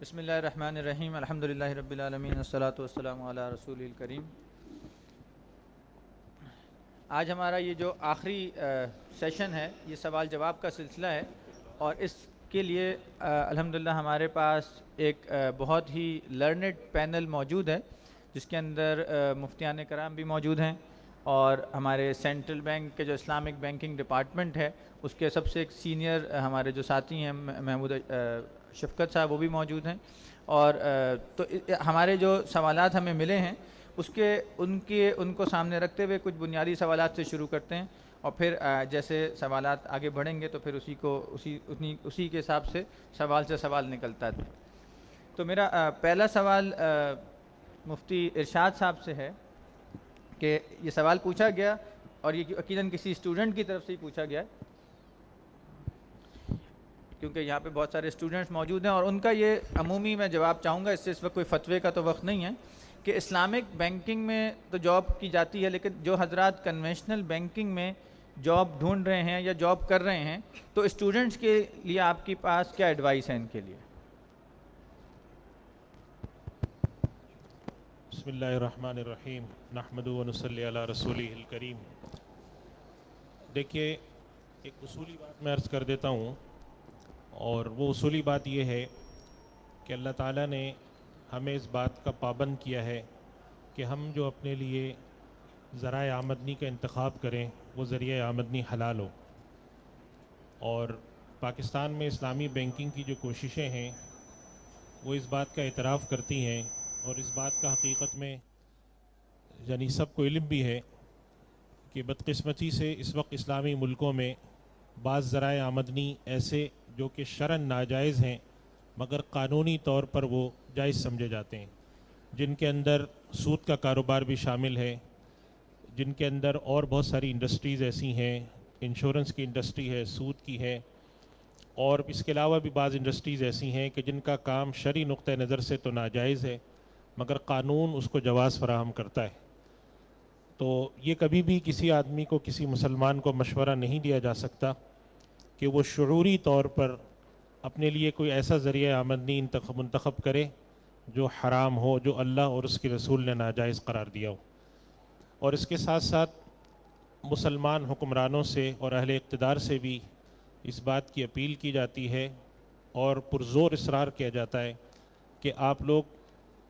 بسم اللہ الرحمن الرحیم الحمدللہ رب العالمین والصلاۃ والسلام علی رسول الکریم۔ آج ہمارا یہ جو آخری سیشن ہے یہ سوال جواب کا سلسلہ ہے، اور اس کے لیے الحمدللہ ہمارے پاس ایک بہت ہی لرنڈ پینل موجود ہے، جس کے اندر مفتیان کرام بھی موجود ہیں، اور ہمارے سینٹرل بینک کے جو اسلامک بینکنگ ڈپارٹمنٹ ہے اس کے سب سے ایک سینئر ہمارے جو ساتھی ہیں محمود شفقت صاحب، وہ بھی موجود ہیں۔ اور تو ہمارے جو سوالات ہمیں ملے ہیں ان کو سامنے رکھتے ہوئے کچھ بنیادی سوالات سے شروع کرتے ہیں، اور پھر جیسے سوالات آگے بڑھیں گے تو پھر اسی کے حساب سے سوال سے سوال نکلتا ہے۔ تو میرا پہلا سوال مفتی ارشاد صاحب سے ہے کہ یہ سوال پوچھا گیا، اور یہ یقیناً کسی اسٹوڈنٹ کی طرف سے ہی پوچھا گیا ہے، کیونکہ یہاں پہ بہت سارے اسٹوڈنٹس موجود ہیں، اور ان کا یہ عمومی میں جواب چاہوں گا، اس سے اس وقت کوئی فتوے کا تو وقت نہیں ہے کہ اسلامک بینکنگ میں تو جاب کی جاتی ہے، لیکن جو حضرات کنونشنل بینکنگ میں جاب ڈھونڈ رہے ہیں یا جاب کر رہے ہیں، تو اسٹوڈنٹس کے لیے آپ کے پاس کیا ایڈوائس ہے ان کے لیے؟ بسم اللہ الرحمن الرحیم نحمد و نصلی علی رسولہ الکریم۔ دیکھیے، ایک اصولی بات میں عرض کر دیتا ہوں، اور وہ اصولی بات یہ ہے کہ اللہ تعالیٰ نے ہمیں اس بات کا پابند کیا ہے کہ ہم جو اپنے لیے ذرائع آمدنی کا انتخاب کریں وہ ذریعہ آمدنی حلال ہو۔ اور پاکستان میں اسلامی بینکنگ کی جو کوششیں ہیں وہ اس بات کا اعتراف کرتی ہیں، اور اس بات کا حقیقت میں یعنی سب کو علم بھی ہے کہ بدقسمتی سے اس وقت اسلامی ملکوں میں بعض ذرائع آمدنی ایسے جو کہ شرعاً ناجائز ہیں مگر قانونی طور پر وہ جائز سمجھے جاتے ہیں، جن کے اندر سود کا کاروبار بھی شامل ہے، جن کے اندر اور بہت ساری انڈسٹریز ایسی ہیں، انشورنس کی انڈسٹری ہے، سود کی ہے، اور اس کے علاوہ بھی بعض انڈسٹریز ایسی ہیں کہ جن کا کام شرعی نقطہ نظر سے تو ناجائز ہے مگر قانون اس کو جواز فراہم کرتا ہے۔ تو یہ کبھی بھی کسی آدمی کو، کسی مسلمان کو مشورہ نہیں دیا جا سکتا کہ وہ شعوری طور پر اپنے لیے کوئی ایسا ذریعہ آمدنی منتخب کرے جو حرام ہو، جو اللہ اور اس کے رسول نے ناجائز قرار دیا ہو۔ اور اس کے ساتھ ساتھ مسلمان حکمرانوں سے اور اہل اقتدار سے بھی اس بات کی اپیل کی جاتی ہے اور پرزور اصرار کیا جاتا ہے کہ آپ لوگ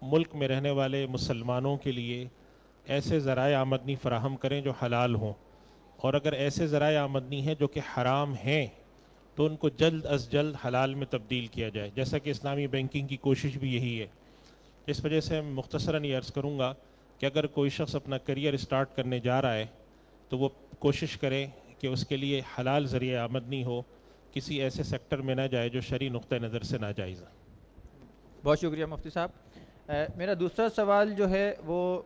ملک میں رہنے والے مسلمانوں کے لیے ایسے ذرائع آمدنی فراہم کریں جو حلال ہوں، اور اگر ایسے ذرائع آمدنی ہیں جو کہ حرام ہیں تو ان کو جلد از جلد حلال میں تبدیل کیا جائے، جیسا کہ اسلامی بینکنگ کی کوشش بھی یہی ہے۔ اس وجہ سے میں مختصراً یہ عرض کروں گا کہ اگر کوئی شخص اپنا کریئر اسٹارٹ کرنے جا رہا ہے تو وہ کوشش کرے کہ اس کے لیے حلال ذریعہ آمدنی ہو، کسی ایسے سیکٹر میں نہ جائے جو شرعی نقطہ نظر سے ناجائز ہے۔ بہت شکریہ مفتی صاحب۔ میرا دوسرا سوال جو ہے وہ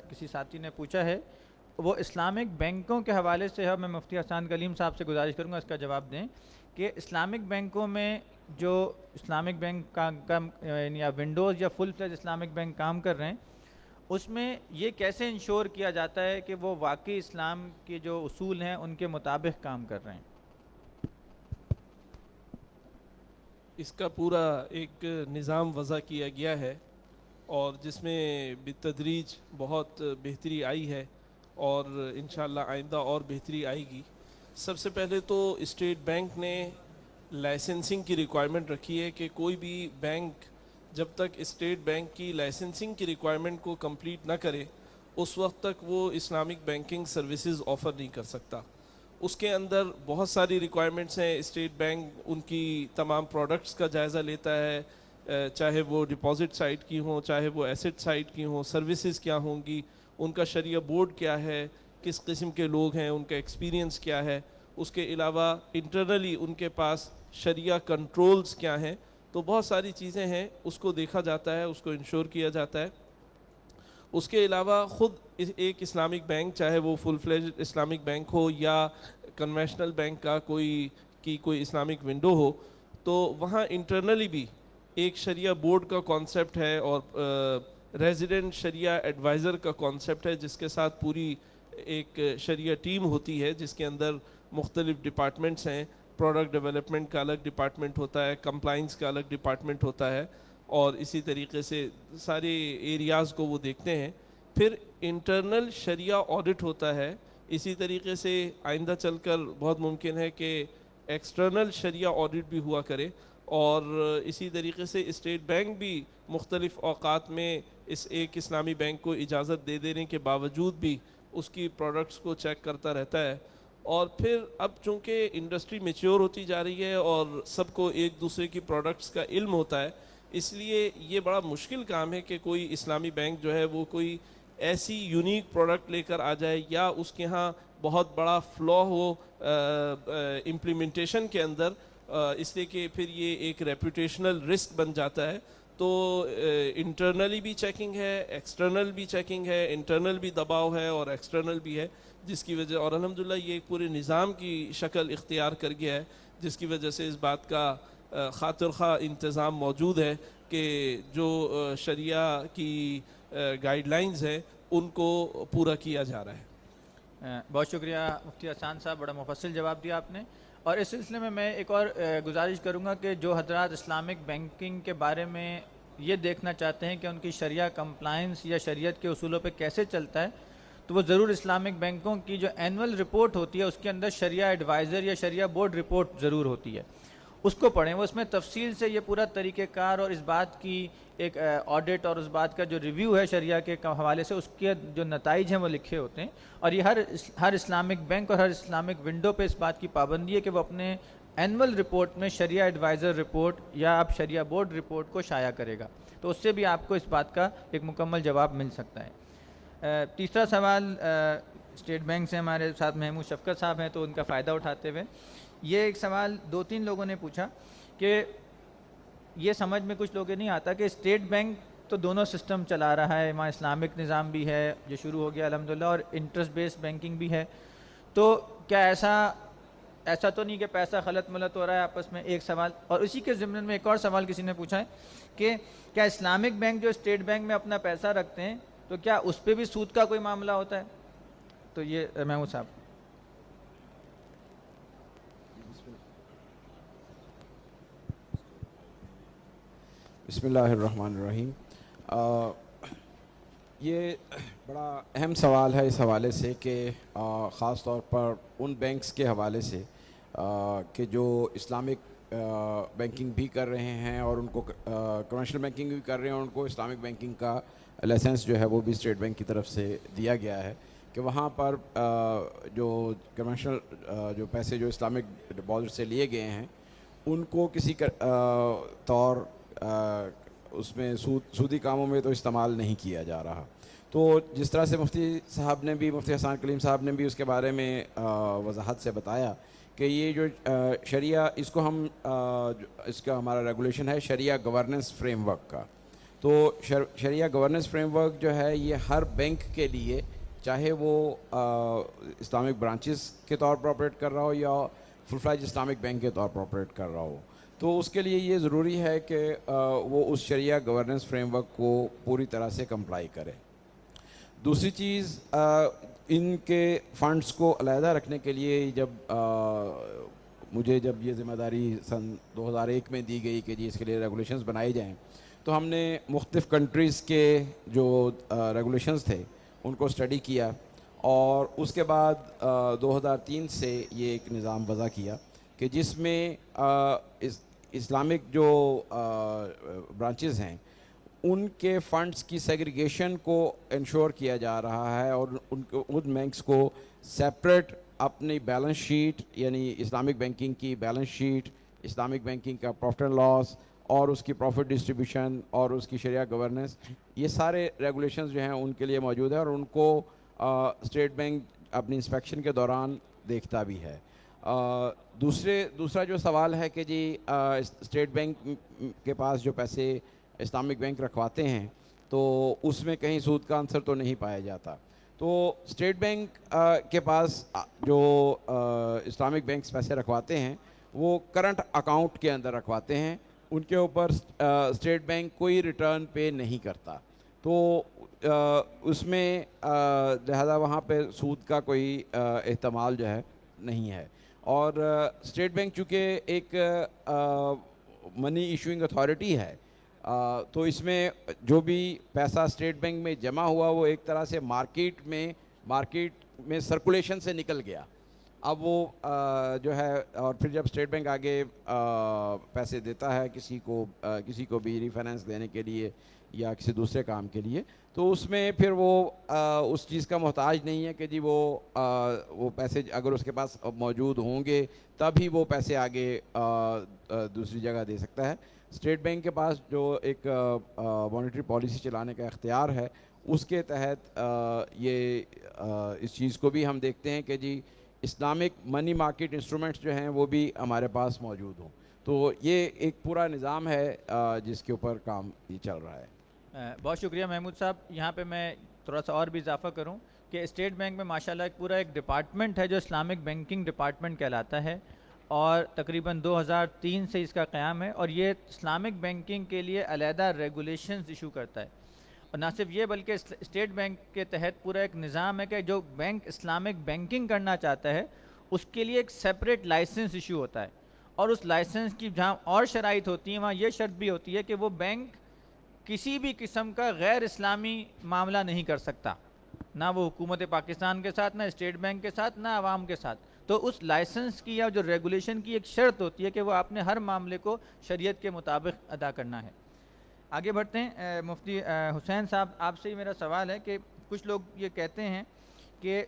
کسی ساتھی نے پوچھا ہے، وہ اسلامک بینکوں کے حوالے سے ہے۔ میں مفتی احسان کلیم صاحب سے گزارش کروں گا اس کا جواب دیں کہ اسلامک بینکوں میں جو اسلامک بینک کا یعنی ونڈوز یا فل فلیج اسلامک بینک کام کر رہے ہیں، اس میں یہ کیسے انشور کیا جاتا ہے کہ وہ واقعی اسلام کے جو اصول ہیں ان کے مطابق کام کر رہے ہیں؟ اس کا پورا ایک نظام وضع کیا گیا ہے، اور جس میں بالتدریج بہت بہتری آئی ہے، اور انشاءاللہ آئندہ اور بہتری آئے گی۔ سب سے پہلے تو اسٹیٹ بینک نے لائسنسنگ کی ریکوائرمنٹ رکھی ہے کہ کوئی بھی بینک جب تک اسٹیٹ بینک کی لائسنسنگ کی ریکوائرمنٹ کو کمپلیٹ نہ کرے اس وقت تک وہ اسلامک بینکنگ سروسز آفر نہیں کر سکتا۔ اس کے اندر بہت ساری ریکوائرمنٹس ہیں۔ اسٹیٹ بینک ان کی تمام پروڈکٹس کا جائزہ لیتا ہے، چاہے وہ ڈپازٹ سائٹ کی ہوں، چاہے وہ ایسٹ سائٹ کی ہوں، سروسز کیا ہوں گی، ان کا شریعہ بورڈ کیا ہے، کس قسم کے لوگ ہیں، ان کا ایکسپیرینس کیا ہے۔ اس کے علاوہ انٹرنلی ان کے پاس شریعہ کنٹرولز کیا ہیں۔ تو بہت ساری چیزیں ہیں، اس کو دیکھا جاتا ہے، اس کو انشور کیا جاتا ہے۔ اس کے علاوہ خود ایک اسلامک بینک، چاہے وہ فل فلیج اسلامک بینک ہو یا کنونشنل بینک کا کوئی اسلامک ونڈو ہو، تو وہاں انٹرنلی بھی ایک شریعہ بورڈ کا کانسیپٹ ہے، اور ریزیڈنٹ شریعہ ایڈوائزر کا کانسیپٹ ہے، جس کے ساتھ پوری ایک شریعہ ٹیم ہوتی ہے جس کے اندر مختلف ڈپارٹمنٹس ہیں، پروڈکٹ ڈیولپمنٹ کا الگ ڈپارٹمنٹ ہوتا ہے, کمپلائنس کا الگ ڈپارٹمنٹ ہوتا ہے, اور اسی طریقے سے سارے ایریاز کو وہ دیکھتے ہیں. پھر انٹرنل شریعہ آڈٹ ہوتا ہے. اسی طریقے سے آئندہ چل کر بہت ممکن ہے کہ ایکسٹرنل شریعہ آڈٹ بھی ہوا کرے, اور اسی طریقے سے اسٹیٹ بینک بھی مختلف اوقات میں اس ایک اسلامی بینک کو اجازت دے دینے کے باوجود بھی اس کی پروڈکٹس کو چیک کرتا رہتا ہے. اور پھر اب چونکہ انڈسٹری میچور ہوتی جا رہی ہے اور سب کو ایک دوسرے کی پروڈکٹس کا علم ہوتا ہے, اس لیے یہ بڑا مشکل کام ہے کہ کوئی اسلامی بینک جو ہے وہ کوئی ایسی یونیک پروڈکٹ لے کر آ جائے, یا اس کے ہاں بہت بڑا فلو ہو امپلیمنٹیشن کے اندر, اس لیے کہ پھر یہ ایک ریپوٹیشنل رسک بن جاتا ہے. تو انٹرنلی بھی چیکنگ ہے, ایکسٹرنل بھی چیکنگ ہے, انٹرنل بھی دباؤ ہے اور ایکسٹرنل بھی ہے, جس کی وجہ, اور الحمدللہ یہ ایک پورے نظام کی شکل اختیار کر گیا ہے, جس کی وجہ سے اس بات کا خاطر خواہ انتظام موجود ہے کہ جو شریعہ کی گائیڈ لائنز ہیں ان کو پورا کیا جا رہا ہے. بہت شکریہ مفتی حسان صاحب, بڑا مفصل جواب دیا آپ نے. اور اس سلسلے میں ایک اور گزارش کروں گا کہ جو حضرات اسلامک بینکنگ کے بارے میں یہ دیکھنا چاہتے ہیں کہ ان کی شریعہ کمپلائنس یا شریعت کے اصولوں پہ کیسے چلتا ہے, تو وہ ضرور اسلامک بینکوں کی جو اینول رپورٹ ہوتی ہے اس کے اندر شریعہ ایڈوائزر یا شریعہ بورڈ رپورٹ ضرور ہوتی ہے, اس کو پڑھیں. وہ اس میں تفصیل سے یہ پورا طریقہ کار اور اس بات کی ایک آڈٹ اور اس بات کا جو ریویو ہے شریعہ کے حوالے سے, اس کے جو نتائج ہیں وہ لکھے ہوتے ہیں. اور یہ ہر اسلامک بینک اور ہر اسلامک ونڈو پہ اس بات کی پابندی ہے کہ وہ اپنے اینول رپورٹ میں شریعہ ایڈوائزر رپورٹ یا آپ شریعہ بورڈ رپورٹ کو شائع کرے گا, تو اس سے بھی آپ کو اس بات کا ایک مکمل جواب مل سکتا ہے. تیسرا سوال اسٹیٹ بینک سے ہمارے ساتھ محمود شفقت صاحب ہیں, تو ان کا فائدہ اٹھاتے ہوئے یہ ایک سوال 2-3 لوگوں نے پوچھا کہ یہ سمجھ میں کچھ لوگوں نہیں آتا کہ اسٹیٹ بینک تو دونوں سسٹم چلا رہا ہے, وہاں اسلامک نظام بھی ہے جو شروع ہو گیا الحمدللہ, اور انٹرسٹ بیسڈ بینکنگ بھی ہے, تو کیا ایسا تو نہیں کہ پیسہ خلط ملط ہو رہا ہے آپس میں؟ ایک سوال. اور اسی کے ضمن میں ایک اور سوال کسی نے پوچھا ہے کہ کیا اسلامک بینک جو اسٹیٹ بینک میں اپنا پیسہ رکھتے ہیں تو کیا اس پہ بھی سود کا کوئی معاملہ ہوتا ہے؟ تو یہ محمود صاحب. بسم اللہ الرحمن الرحیم. یہ بڑا اہم سوال ہے اس حوالے سے کہ خاص طور پر ان بینکس کے حوالے سے کہ جو اسلامک بینکنگ بھی کر رہے ہیں اور ان کو کمرشل بینکنگ بھی کر رہے ہیں, اور ان کو اسلامک بینکنگ کا لائسنس جو ہے وہ بھی اسٹیٹ بینک کی طرف سے دیا گیا ہے کہ وہاں پر جو کمرشل جو پیسے جو اسلامک ڈپازٹ سے لیے گئے ہیں ان کو کسی طور اس میں سودی کاموں میں تو استعمال نہیں کیا جا رہا. تو جس طرح سے مفتی صاحب نے بھی, مفتی حسان کلیم صاحب نے بھی اس کے بارے میں وضاحت سے بتایا کہ یہ جو شریعہ, اس کو ہم اس کا ہمارا ریگولیشن ہے شریعہ گورننس فریم ورک کا. تو شریعہ گورننس فریم ورک جو ہے یہ ہر بینک کے لیے, چاہے وہ اسلامک برانچز کے طور پر آپریٹ کر رہا ہو یا فل فلیج اسلامک بینک کے طور پر آپریٹ کر رہا ہو, تو اس کے لیے یہ ضروری ہے کہ وہ اس شریعہ گورننس فریم ورک کو پوری طرح سے کمپلائی کرے. دوسری چیز, ان کے فنڈز کو علیحدہ رکھنے کے لیے مجھے جب یہ ذمہ داری سن 2001 میں دی گئی کہ جی اس کے لیے ریگولیشنز بنائے جائیں, تو ہم نے مختلف کنٹریز کے جو ریگولیشنز تھے ان کو اسٹڈی کیا, اور اس کے بعد 2003 سے یہ ایک نظام وضع کیا کہ جس میں اسلامک جو برانچز ہیں ان کے فنڈز کی سیگریگیشن کو انشور کیا جا رہا ہے, اور ان بینکس کو سیپریٹ اپنی بیلنس شیٹ, یعنی اسلامک بینکنگ کی بیلنس شیٹ, اسلامک بینکنگ کا پروفٹ اینڈ لاس اور اس کی پروفٹ ڈسٹریبیوشن اور اس کی شریعہ گورننس, یہ سارے ریگولیشنز جو ہیں ان کے لیے موجود ہیں, اور ان کو اسٹیٹ بینک اپنی انسپیکشن کے دوران دیکھتا بھی ہے. دوسرا جو سوال ہے کہ جی اسٹیٹ بینک کے پاس جو پیسے اسلامک بینک رکھواتے ہیں تو اس میں کہیں سود کا عنصر تو نہیں پایا جاتا. تو اسٹیٹ بینک کے پاس جو اسلامک بینکس پیسے رکھواتے ہیں وہ کرنٹ اکاؤنٹ کے اندر رکھواتے ہیں, ان کے اوپر اسٹیٹ بینک کوئی ریٹرن پے نہیں کرتا, تو اس میں لہذا وہاں پہ سود کا کوئی احتمال جو ہے نہیں ہے. اور اسٹیٹ بینک چونکہ ایک منی ایشوئنگ اتھارٹی ہے، تو اس میں جو بھی پیسہ اسٹیٹ بینک میں جمع ہوا وہ ایک طرح سے مارکیٹ میں سرکولیشن سے نکل گیا. اب وہ جو ہے، اور پھر جب اسٹیٹ بینک آگے پیسے دیتا ہے کسی کو بھی ریفائننس دینے کے لیے یا کسی دوسرے کام کے لیے، تو اس میں پھر وہ اس چیز کا محتاج نہیں ہے کہ جی وہ پیسے اگر اس کے پاس موجود ہوں گے تب ہی وہ پیسے آگے دوسری جگہ دے سکتا ہے. اسٹیٹ بینک کے پاس جو ایک مانیٹری پالیسی چلانے کا اختیار ہے، اس کے تحت یہ اس چیز کو بھی ہم دیکھتے ہیں کہ جی اسلامک منی مارکیٹ انسٹرومنٹس جو ہیں وہ بھی ہمارے پاس موجود ہوں. تو یہ ایک پورا نظام ہے جس کے اوپر کام یہ چل رہا ہے. بہت شکریہ محمود صاحب. یہاں پہ میں تھوڑا سا اور بھی اضافہ کروں کہ اسٹیٹ بینک میں ماشاءاللہ ایک ڈپارٹمنٹ ہے جو اسلامک بینکنگ ڈپارٹمنٹ کہلاتا ہے، اور تقریباً 2003 سے اس کا قیام ہے، اور یہ اسلامک بینکنگ کے لیے علیحدہ ریگولیشنز ایشو کرتا ہے. اور نہ صرف یہ بلکہ اسٹیٹ بینک کے تحت پورا ایک نظام ہے کہ جو بینک اسلامک بینکنگ کرنا چاہتا ہے اس کے لیے ایک سیپریٹ لائسنس ایشو ہوتا ہے، اور اس لائسنس کی جہاں اور شرائط ہوتی ہیں وہاں یہ شرط بھی ہوتی ہے کہ وہ بینک کسی بھی قسم کا غیر اسلامی معاملہ نہیں کر سکتا، نہ وہ حکومت پاکستان کے ساتھ، نہ اسٹیٹ بینک کے ساتھ، نہ عوام کے ساتھ. تو اس لائسنس کی یا جو ریگولیشن کی ایک شرط ہوتی ہے کہ وہ آپ نے ہر معاملے کو شریعت کے مطابق ادا کرنا ہے. آگے بڑھتے ہیں. مفتی حسین صاحب، آپ سے ہی میرا سوال ہے کہ کچھ لوگ یہ کہتے ہیں کہ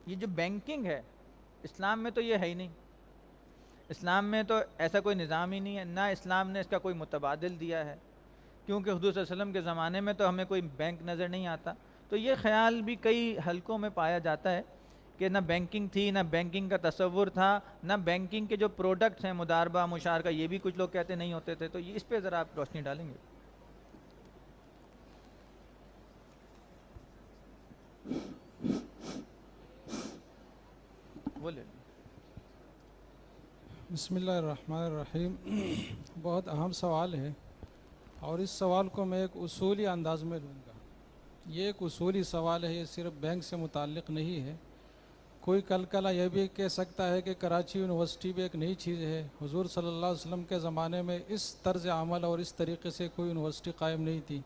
یہ جو بینکنگ ہے اسلام میں تو یہ ہے ہی نہیں، اسلام میں تو ایسا کوئی نظام ہی نہیں ہے، نہ اسلام نے اس کا کوئی متبادل دیا ہے، کیونکہ حضور صلی اللہ علیہ وسلم کے زمانے میں تو ہمیں کوئی بینک نظر نہیں آتا. تو یہ خیال بھی کئی حلقوں میں پایا جاتا ہے کہ نہ بینکنگ تھی، نہ بینکنگ کا تصور تھا، نہ بینکنگ کے جو پروڈکٹس ہیں مداربہ مشارکہ یہ بھی کچھ لوگ کہتے نہیں ہوتے تھے. تو اس پہ ذرا آپ روشنی ڈالیں گے؟ بولے. بسم اللہ الرحمن الرحیم. بہت اہم سوال ہے، اور اس سوال کو میں ایک اصولی انداز میں لوں گا. یہ ایک اصولی سوال ہے، یہ صرف بینک سے متعلق نہیں ہے. کوئی کل یہ بھی کہہ سکتا ہے کہ کراچی یونیورسٹی بھی ایک نئی چیز ہے. حضور صلی اللہ علیہ وسلم کے زمانے میں اس طرز عمل اور اس طریقے سے کوئی یونیورسٹی قائم نہیں تھی.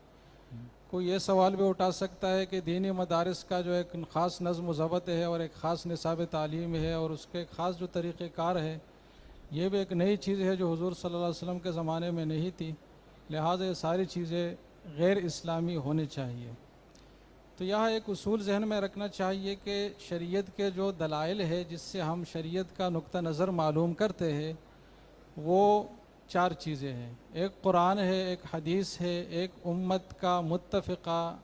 کوئی یہ سوال بھی اٹھا سکتا ہے کہ دینی مدارس کا جو ایک خاص نظم و ضبط ہے اور ایک خاص نصاب تعلیم ہے اور اس کے ایک خاص جو طریقہ کار ہے، یہ بھی ایک نئی چیز ہے جو حضور صلی اللہ علیہ وسلم کے زمانے میں نہیں تھی. لہٰذا یہ ساری چیزیں غیر اسلامی ہونی چاہیے. تو یہاں ایک اصول ذہن میں رکھنا چاہیے کہ شریعت کے جو دلائل ہے جس سے ہم شریعت کا نقطہ نظر معلوم کرتے ہیں وہ 4 چیزیں ہیں. ایک قرآن ہے، ایک حدیث ہے، ایک امت کا متفقہ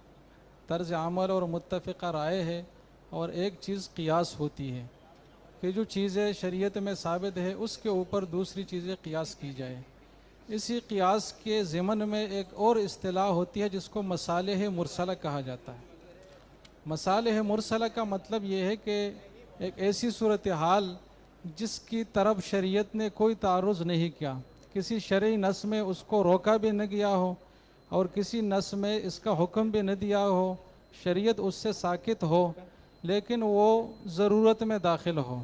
طرز عمل اور متفقہ رائے ہے، اور ایک چیز قیاس ہوتی ہے کہ جو چیزیں شریعت میں ثابت ہے اس کے اوپر دوسری چیزیں قیاس کی جائے. اسی قیاس کے ضمن میں ایک اور اصطلاح ہوتی ہے جس کو مصالح مرسلہ کہا جاتا ہے. مصالح مرسلہ کا مطلب یہ ہے کہ ایک ایسی صورتحال جس کی طرف شریعت نے کوئی تعرض نہیں کیا، کسی شرعی نص میں اس کو روکا بھی نہ گیا ہو اور کسی نص میں اس کا حکم بھی نہ دیا ہو، شریعت اس سے ساکت ہو، لیکن وہ ضرورت میں داخل ہو،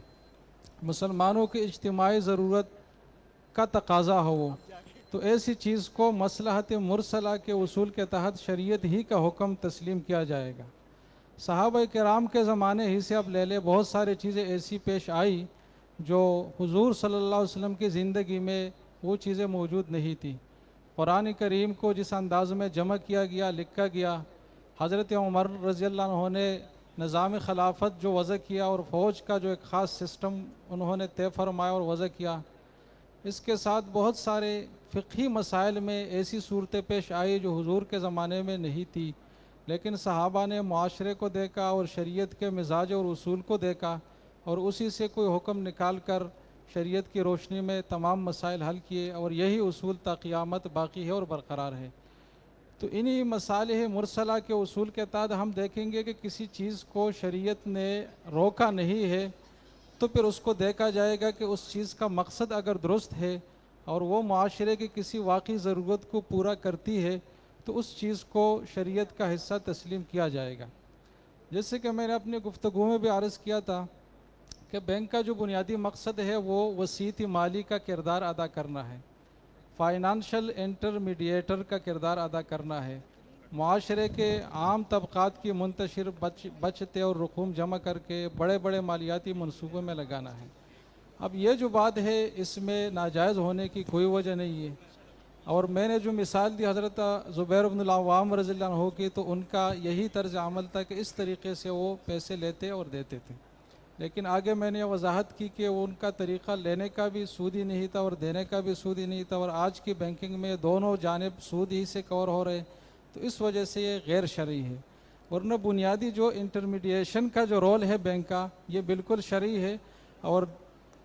مسلمانوں کی اجتماعی ضرورت کا تقاضا ہو وہ، تو ایسی چیز کو مصلحت مرسلہ کے اصول کے تحت شریعت ہی کا حکم تسلیم کیا جائے گا. صحابہ کرام کے زمانے ہی سے اب لے لے بہت ساری چیزیں ایسی پیش آئی جو حضور صلی اللہ علیہ وسلم کی زندگی میں وہ چیزیں موجود نہیں تھیں. قرآن کریم کو جس انداز میں جمع کیا گیا، لکھا گیا، حضرت عمر رضی اللہ عنہ نے نظام خلافت جو وضع کیا اور فوج کا جو ایک خاص سسٹم انہوں نے طے فرمایا اور وضع کیا، اس کے ساتھ بہت سارے فقہی مسائل میں ایسی صورتیں پیش آئی جو حضور کے زمانے میں نہیں تھی، لیکن صحابہ نے معاشرے کو دیکھا اور شریعت کے مزاج اور اصول کو دیکھا اور اسی سے کوئی حکم نکال کر شریعت کی روشنی میں تمام مسائل حل کیے، اور یہی اصول تا قیامت باقی ہے اور برقرار ہے. تو انہی مصالح مرسلہ کے اصول کے تحت ہم دیکھیں گے کہ کسی چیز کو شریعت نے روکا نہیں ہے تو پھر اس کو دیکھا جائے گا کہ اس چیز کا مقصد اگر درست ہے اور وہ معاشرے کی کسی واقعی ضرورت کو پورا کرتی ہے تو اس چیز کو شریعت کا حصہ تسلیم کیا جائے گا. جیسے کہ میں نے اپنی گفتگو میں بھی عرض کیا تھا کہ کہ بینک کا جو بنیادی مقصد ہے وہ وسیط مالی کا کردار ادا کرنا ہے، فائنانشل انٹرمیڈیٹر کا کردار ادا کرنا ہے، معاشرے کے عام طبقات کی منتشر بچتیں اور رقوم جمع کر کے بڑے بڑے مالیاتی منصوبوں میں لگانا ہے۔ اب یہ جو بات ہے اس میں ناجائز ہونے کی کوئی وجہ نہیں ہے، اور میں نے جو مثال دی حضرت زبیر بن العوام رضی اللہ عنہ کی، تو ان کا یہی طرز عمل تھا کہ اس طریقے سے وہ پیسے لیتے اور دیتے تھے، لیکن آگے میں نے وضاحت کی کہ ان کا طریقہ لینے کا بھی سودی نہیں تھا اور دینے کا بھی سودی نہیں تھا، اور آج کی بینکنگ میں دونوں جانب سود ہی سے کور ہو رہے، تو اس وجہ سے یہ غیر شرعی ہے۔ ورنہ بنیادی جو انٹرمیڈیشن کا جو رول ہے بینک کا، یہ بالکل شرعی ہے اور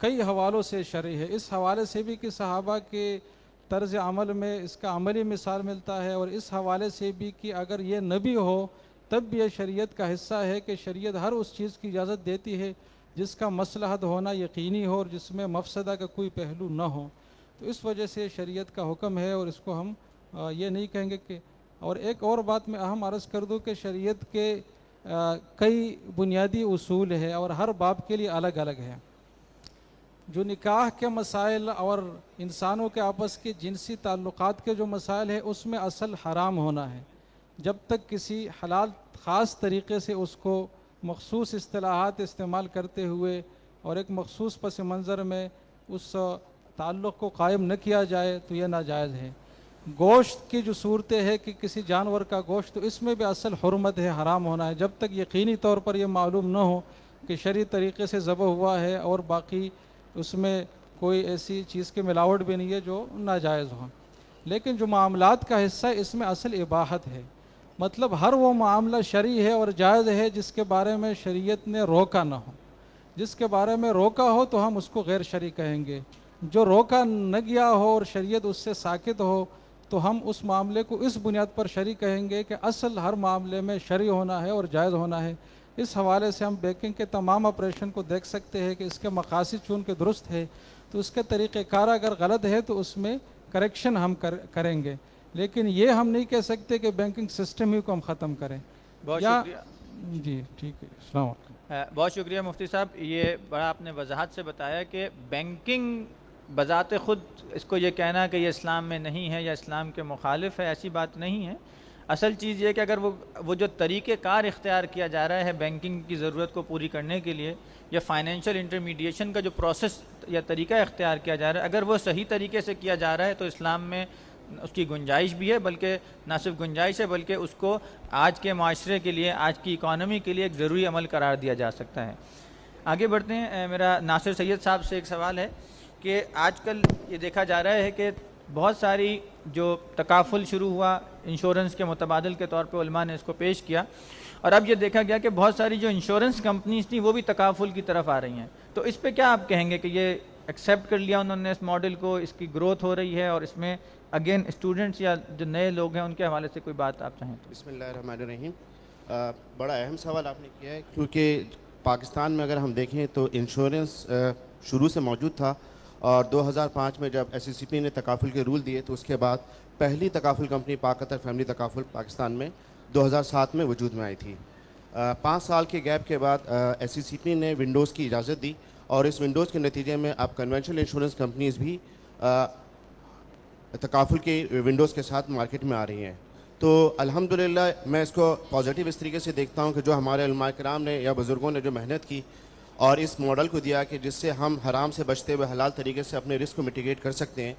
کئی حوالوں سے شرعی ہے۔ اس حوالے سے بھی کہ صحابہ کے طرز عمل میں اس کا عملی مثال ملتا ہے، اور اس حوالے سے بھی کہ اگر یہ نہ بھی ہو تب بھی یہ شریعت کا حصہ ہے کہ شریعت ہر اس چیز کی اجازت دیتی ہے جس کا مصلحت ہونا یقینی ہو اور جس میں مفسدہ کا کوئی پہلو نہ ہو، تو اس وجہ سے شریعت کا حکم ہے، اور اس کو ہم یہ نہیں کہیں گے کہ۔ اور ایک اور بات میں اہم عرض کر دوں کہ شریعت کے کئی بنیادی اصول ہے اور ہر باب کے لیے الگ الگ ہے۔ جو نکاح کے مسائل اور انسانوں کے آپس کے جنسی تعلقات کے جو مسائل ہیں اس میں اصل حرام ہونا ہے، جب تک کسی حلال خاص طریقے سے اس کو مخصوص اصطلاحات استعمال کرتے ہوئے اور ایک مخصوص پس منظر میں اس تعلق کو قائم نہ کیا جائے تو یہ ناجائز ہے۔ گوشت کی جو صورتیں ہے کہ کسی جانور کا گوشت، تو اس میں بھی اصل حرمت ہے، حرام ہونا ہے، جب تک یقینی طور پر یہ معلوم نہ ہو کہ شرعی طریقے سے ذبح ہوا ہے اور باقی اس میں کوئی ایسی چیز کی ملاوٹ بھی نہیں ہے جو ناجائز ہو۔ لیکن جو معاملات کا حصہ ہے اس میں اصل اباحت ہے، مطلب ہر وہ معاملہ شرعی ہے اور جائز ہے جس کے بارے میں شریعت نے روکا نہ ہو۔ جس کے بارے میں روکا ہو تو ہم اس کو غیر شرعی کہیں گے، جو روکا نہ گیا ہو اور شریعت اس سے ساکت ہو تو ہم اس معاملے کو اس بنیاد پر شرعی کہیں گے کہ اصل ہر معاملے میں شرعی ہونا ہے اور جائز ہونا ہے۔ اس حوالے سے ہم بینکنگ کے تمام آپریشن کو دیکھ سکتے ہیں کہ اس کے مقاصد چونکہ درست ہے تو اس کے طریقہ کار اگر غلط ہے تو اس میں کریکشن ہم کریں گے، لیکن یہ ہم نہیں کہہ سکتے کہ بینکنگ سسٹم ہی کو ہم ختم کریں۔ بہت شکریہ۔ جی ٹھیک ہے، السلام علیکم۔ بہت شکریہ مفتی صاحب، یہ بڑا آپ نے وضاحت سے بتایا کہ بینکنگ بذات خود اس کو یہ کہنا کہ یہ اسلام میں نہیں ہے یا اسلام کے مخالف ہے، ایسی بات نہیں ہے۔ اصل چیز یہ کہ اگر وہ جو طریقہ کار اختیار کیا جا رہا ہے بینکنگ کی ضرورت کو پوری کرنے کے لیے، یا فائنینشیل انٹرمیڈیشن کا جو پروسیس یا طریقہ اختیار کیا جا رہا ہے، اگر وہ صحیح طریقے سے کیا جا رہا ہے تو اسلام میں اس کی گنجائش بھی ہے، بلکہ نہ صرف گنجائش ہے بلکہ اس کو آج کے معاشرے کے لیے، آج کی اکانومی کے لیے ایک ضروری عمل قرار دیا جا سکتا ہے۔ آگے بڑھتے ہیں۔ میرا ناصر سید صاحب سے ایک سوال ہے کہ آج کل یہ دیکھا جا رہا ہے کہ بہت ساری جو تکافل شروع ہوا انشورنس کے متبادل کے طور پہ علماء نے اس کو پیش کیا، اور اب یہ دیکھا گیا کہ بہت ساری جو انشورنس کمپنیز تھیں وہ بھی تکافل کی طرف آ رہی ہیں، تو اس پہ کیا آپ کہیں گے کہ یہ ایکسیپٹ کر لیا انہوں نے اس ماڈل کو، اس کی گروتھ ہو رہی ہے، اور اس میں اگین اسٹوڈنٹس یا جو نئے لوگ ہیں ان کے حوالے سے کوئی بات آپ چاہیں تو؟ بسم اللہ الرحمن الرحیم۔ بڑا اہم سوال آپ نے کیا ہے، کیونکہ پاکستان میں اگر ہم دیکھیں تو انشورنس شروع سے موجود تھا، اور 2005 میں جب ایس سی سی پی نے تکافل کے رول دیے تو اس کے بعد پہلی تکافل کمپنی پاک قطر فیملی تکافل پاکستان میں 2007 میں وجود میں آئی تھی۔ 5 سال کے گیپ کے بعد ایس سی سی پی نے ونڈوز کی اجازت دی، اور اس ونڈوز کے نتیجے میں اب کنونشنل انشورنس کمپنیز بھی تکافل کے ونڈوز کے ساتھ مارکیٹ میں آ رہی ہیں۔ تو الحمدللہ میں اس کو پازیٹیو اس طریقے سے دیکھتا ہوں کہ جو ہمارے علماء کرام نے یا بزرگوں نے جو محنت کی اور اس ماڈل کو دیا کہ جس سے ہم حرام سے بچتے ہوئے حلال طریقے سے اپنے رسک کو میٹیگیٹ کر سکتے ہیں،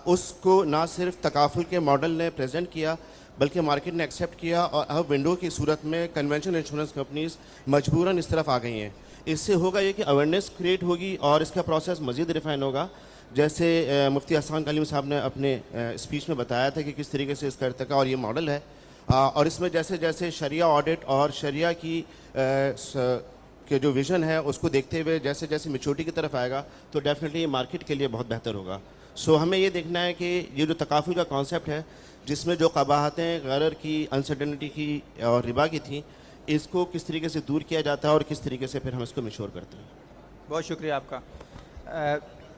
اس کو نہ صرف تکافل کے ماڈل نے پریزنٹ کیا بلکہ مارکیٹ نے ایکسیپٹ کیا، اور اب ونڈو کی صورت میں کنونشنل انشورنس کمپنیز مجبوراً اس طرف آ گئی ہیں۔ اس سے ہوگا یہ کہ اویئرنیس کریٹ ہوگی اور اس کا پروسیس مزید ریفائن ہوگا، جیسے مفتی احسان کلیم صاحب نے اپنے اسپیچ میں بتایا تھا کہ کس طریقے سے اس کا ارتقا اور یہ ماڈل ہے، اور اس میں جیسے جیسے شریعہ آڈٹ اور شریعہ کی کہ جو ویژن ہے اس کو دیکھتے ہوئے جیسے جیسے میچورٹی کی طرف آئے گا تو ڈیفینیٹلی یہ مارکیٹ کے لیے بہت بہتر ہوگا۔ سو ہمیں یہ دیکھنا ہے کہ یہ جو تکافل کا کانسیپٹ ہے جس میں جو قباحتیں غرر کی، انسرٹنٹی کی اور ربا کی تھیں، اس کو کس طریقے سے دور کیا جاتا ہے اور کس طریقے سے پھر ہم اس کو میچور کرتے ہیں۔ بہت شکریہ آپ کا۔